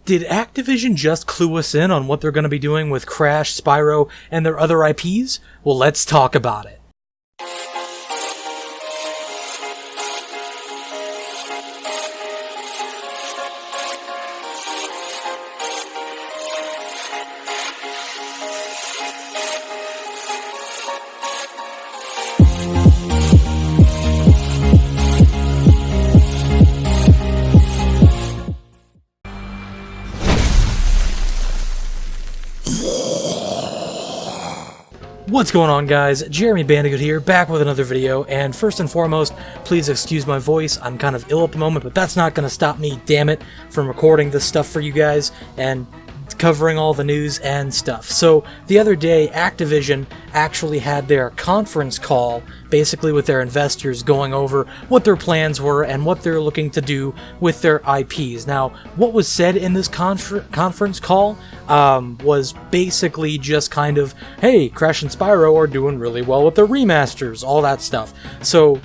Did Activision just clue us in on what they're going to be doing with Crash, Spyro, and their other IPs? Well, let's talk about it. What's going on, guys? Jeremy Bandicoot here, back with another video, and first and foremost, please excuse my voice. I'm kind of ill at the moment, but that's not going to stop me, damn it, from recording this stuff for you guys and covering all the news and stuff. So, the other day, Activision actually had their conference call, basically with their investors, going over what their plans were and what they're looking to do with their IPs. Now, what was said in this conference call was basically just kind of, hey, Crash and Spyro are doing really well with their remasters, all that stuff. So,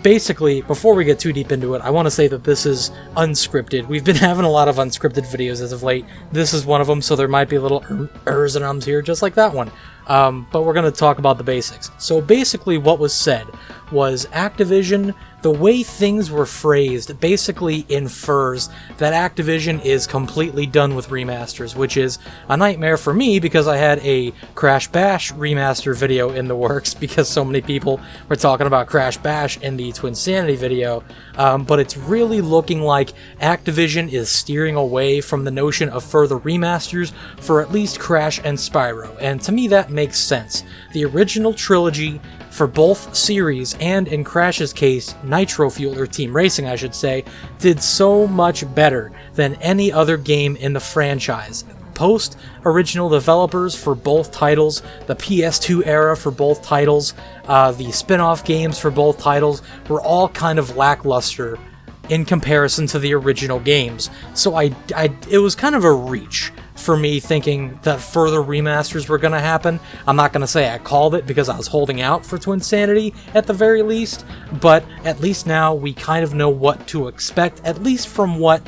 basically, before we get too deep into it, I want to say that this is unscripted. We've been having a lot of unscripted videos as of late. This is one of them, so there might be a little ers and ums here, just like that one. But we're going to talk about the basics. So basically what was said was Activision, the way things were phrased, basically infers that Activision is completely done with remasters, which is a nightmare for me because I had a Crash Bash remaster video in the works because so many people were talking about Crash Bash in the Twinsanity video, but it's really looking like Activision is steering away from the notion of further remasters for at least Crash and Spyro, and to me that makes sense. The original trilogy for both series, and in Crash's case, Nitro Fuel, or Team Racing I should say, did so much better than any other game in the franchise. Post-original developers for both titles, the PS2 era for both titles, the spin-off games for both titles were all kind of lackluster in comparison to the original games. So it was kind of a reach for me thinking that further remasters were going to happen. I'm not going to say I called it because I was holding out for Twinsanity at the very least, but at least now we kind of know what to expect, at least from what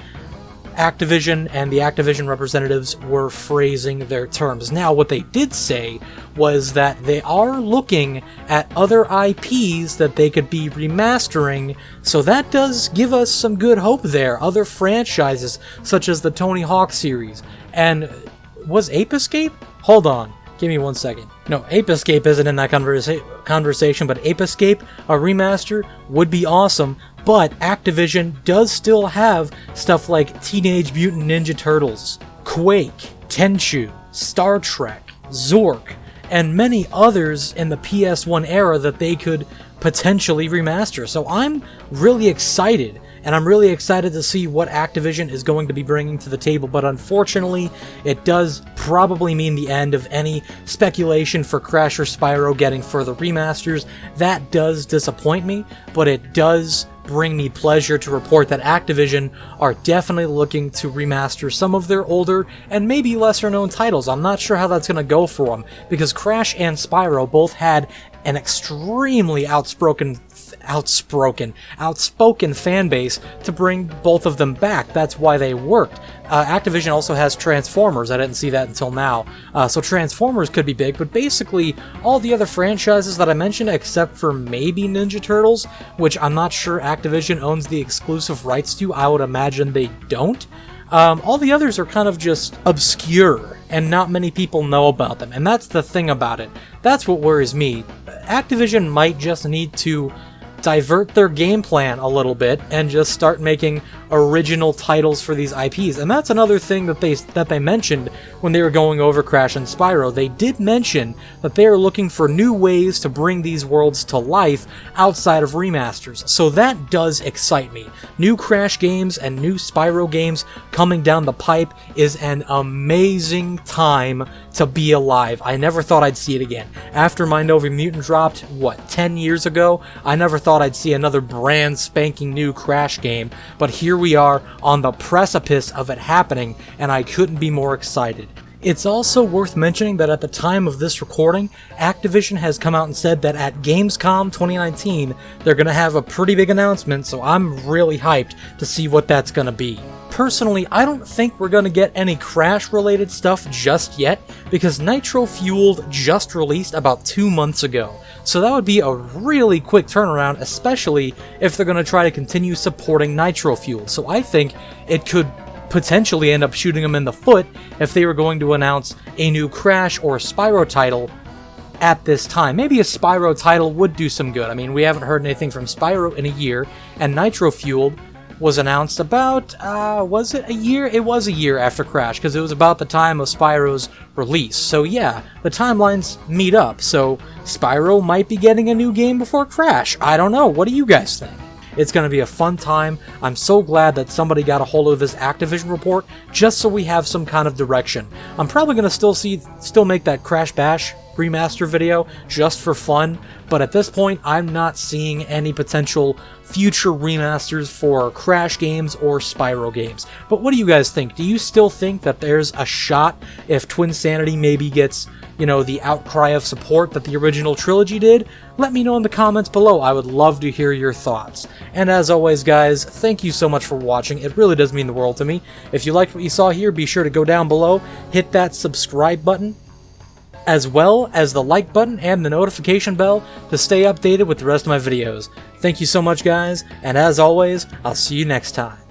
Activision and the Activision representatives were phrasing their terms. Now, what they did say was that they are looking at other IPs that they could be remastering, so that does give us some good hope there. Other franchises, such as the Tony Hawk series. And was Ape Escape? Hold on. Give me 1 second. No, Ape Escape isn't in that conversation, but Ape Escape, a remaster, would be awesome. But Activision does still have stuff like Teenage Mutant Ninja Turtles, Quake, Tenchu, Star Trek, Zork, and many others in the PS1 era that they could potentially remaster. So I'm really excited. And I'm really excited to see what Activision is going to be bringing to the table, but unfortunately, it does probably mean the end of any speculation for Crash or Spyro getting further remasters. That does disappoint me, but it does bring me pleasure to report that Activision are definitely looking to remaster some of their older and maybe lesser known titles. I'm not sure how that's going to go for them, because Crash and Spyro both had an extremely outspoken fan base to bring both of them back. That's why they worked. Activision also has Transformers. I didn't see that until now. So Transformers could be big, but basically all the other franchises that I mentioned, except for maybe Ninja Turtles, which I'm not sure Activision owns the exclusive rights to. I would imagine they don't. All the others are kind of just obscure, and not many people know about them, and that's the thing about it. That's what worries me. Activision might just need to divert their game plan a little bit and just start making original titles for these IPs. And that's another thing that they mentioned when they were going over Crash and Spyro. They did mention that they are looking for new ways to bring these worlds to life outside of remasters. So that does excite me. New Crash games and new Spyro games coming down the pipe is an amazing time to be alive. I never thought I'd see it again. After Mind Over Mutant dropped, 10 years ago? I never thought I'd see another brand spanking new Crash game, but here we are on the precipice of it happening, and I couldn't be more excited. It's also worth mentioning that at the time of this recording, Activision has come out and said that at Gamescom 2019, they're going to have a pretty big announcement, so I'm really hyped to see what that's going to be. Personally, I don't think we're going to get any Crash-related stuff just yet, because Nitro Fueled just released about 2 months ago. So that would be a really quick turnaround, especially if they're going to try to continue supporting Nitro Fueled. So I think it could potentially end up shooting them in the foot if they were going to announce a new Crash or Spyro title at this time. Maybe a Spyro title would do some good. I mean, we haven't heard anything from Spyro in a year, and Nitro Fueled was announced about, was it a year? It was a year after Crash, because it was about the time of Spyro's release. So yeah, the timelines meet up, so Spyro might be getting a new game before Crash. I don't know, what do you guys think? It's going to be a fun time. I'm so glad that somebody got a hold of this Activision report, just so we have some kind of direction. I'm probably going to still make that Crash Bash remaster video just for fun, but at this point I'm not seeing any potential future remasters for Crash games or Spyro games. But what do you guys think? Do you still think that there's a shot if Twinsanity maybe gets, you know, the outcry of support that the original trilogy did? Let me know in the comments below. I would love to hear your thoughts. And as always, guys, thank you so much for watching. It really does mean the world to me. If you liked what you saw here, be sure to go down below, hit that subscribe button, as well as the like button and the notification bell to stay updated with the rest of my videos. Thank you so much, guys, and as always, I'll see you next time.